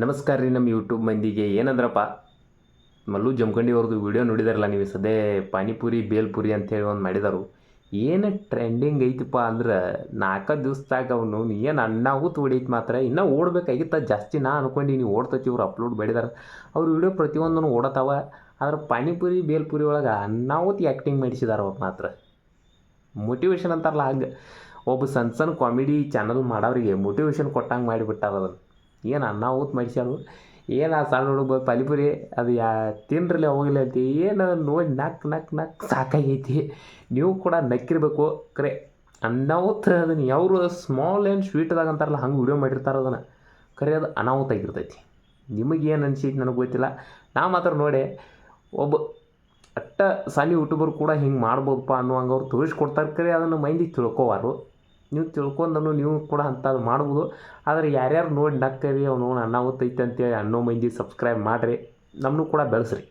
ನಮಸ್ಕಾರ ರೀ ನಮ್ಮ ಯೂಟ್ಯೂಬ್ ಮಂದಿಗೆ. ಏನಂದ್ರಪ್ಪ, ಮಲ್ಲು ಜಮಖಂಡಿ ಅವ್ರದ್ದು ವಿಡಿಯೋ ನೋಡಿದಾರಲ್ಲ ನೀವು, ಸದೇ ಪಾನಿಪುರಿ ಬೇಲ್ಪುರಿ ಅಂಥೇಳಿ ಒಂದು ಮಾಡಿದರು. ಏನು ಟ್ರೆಂಡಿಂಗ್ ಐತಪ್ಪ ಅಂದ್ರೆ 4 ದಿವ್ಸದಾಗ ಅವನು ಏನು ಅನ್ನಾಗೂ ಹೊಡೈತಿ. ಮಾತ್ರ ಇನ್ನೂ ಓಡಬೇಕಾಗಿತ್ತ ಜಾಸ್ತಿ. ನಾ ಅನ್ಕೊಂಡು ನೀವು ಓಡ್ತೈತಿ, ಇವ್ರು ಅಪ್ಲೋಡ್ ಮಾಡಿದಾರೆ. ಅವ್ರ ವಿಡಿಯೋ ಪ್ರತಿಯೊಂದನ್ನು ಓಡತಾವ. ಆದ್ರೆ ಪಾನಿಪುರಿ ಬೇಲ್ಪುರಿ ಒಳಗೆ ಅನ್ನಾವತ್ತು ಆ್ಯಕ್ಟಿಂಗ್ ಮಾಡಿಸಿದಾರೆ ಅವ್ರು. ಮಾತ್ರ ಮೋಟಿವೇಶನ್ ಅಂತಾರಲ್ಲ ಹಂಗೆ ಒಬ್ಬ ಸಣ್ಣ ಕಾಮಿಡಿ ಚಾನಲ್ ಮಾಡೋರಿಗೆ ಮೋಟಿವೇಶನ್ ಕೊಟ್ಟಂಗೆ ಮಾಡಿಬಿಟ್ಟಾರ. ಅದನ್ನು ಏನು ಅನ್ನಾವತ್ತು ಮಾಡಿಸ್ಯಾರು. ಏನು ಆ ಸಣ್ಣ ಹುಡುಗ ಪಾನಿಪುರಿ ಅದು ತಿನ್ರಲಿ ಹೋಗಿಲ್ಲ ಅಂತ ಏನು ನೋಡಿ ನಕ್ ಸಾಕಾಗೈತಿ. ನೀವು ಕೂಡ ನಕ್ಕಿರ್ಬೇಕು. ಕರೆ ಅನ್ನಾವತ್ತು ಅದನ್ನು ಯಾವರು ಸ್ಮಾಲ್ ಆ್ಯಂಡ್ ಸ್ವೀಟ್ದಾಗ ಅಂತಾರಲ್ಲ ಹಂಗೆ ವಿಡಿಯೋ ಮಾಡಿರ್ತಾರೆ. ಅದನ್ನು ಕರೆ ಅದು ಅನಾಹುತ ಆಗಿರ್ತೈತಿ. ನಿಮಗೇನು ಅನ್ಸೈತಿ ನನಗೆ ಗೊತ್ತಿಲ್ಲ. ನಾ ಮಾತ್ರ ನೋಡಿ ಒಬ್ಬ ಅಟ್ಟ ಸಣ್ಣ ಯೂಟ್ಯೂಬರ್ ಕೂಡ ಹಿಂಗೆ ಮಾಡ್ಬೋದಪ್ಪ ಅನ್ನುವಂಗೆ ಅವ್ರು ತೋರಿಸ್ಕೊಡ್ತಾರೆ. ಕರೆ ಅದನ್ನು ಮಂದಿ ತಿಳ್ಕೋವಾರು. ನೀವು ತಿಳ್ಕೊಂಡನು ನೀವು ಕೂಡ ಅಂಥದ್ದು ಮಾಡ್ಬೋದು. ಆದರೆ ಯಾರ್ಯಾರು ನೋಡಿ ನಕ್ಕರಿ ಅವನು ಅನಾಹುತ ಐತೆ ಅಂತೇಳಿ ಅನ್ನೋ ಮಂದಿ ಸಬ್ಸ್ಕ್ರೈಬ್ ಮಾಡಿರಿ, ನಮ್ಮನ್ನು ಕೂಡ ಬೆಳೆಸ್ರಿ.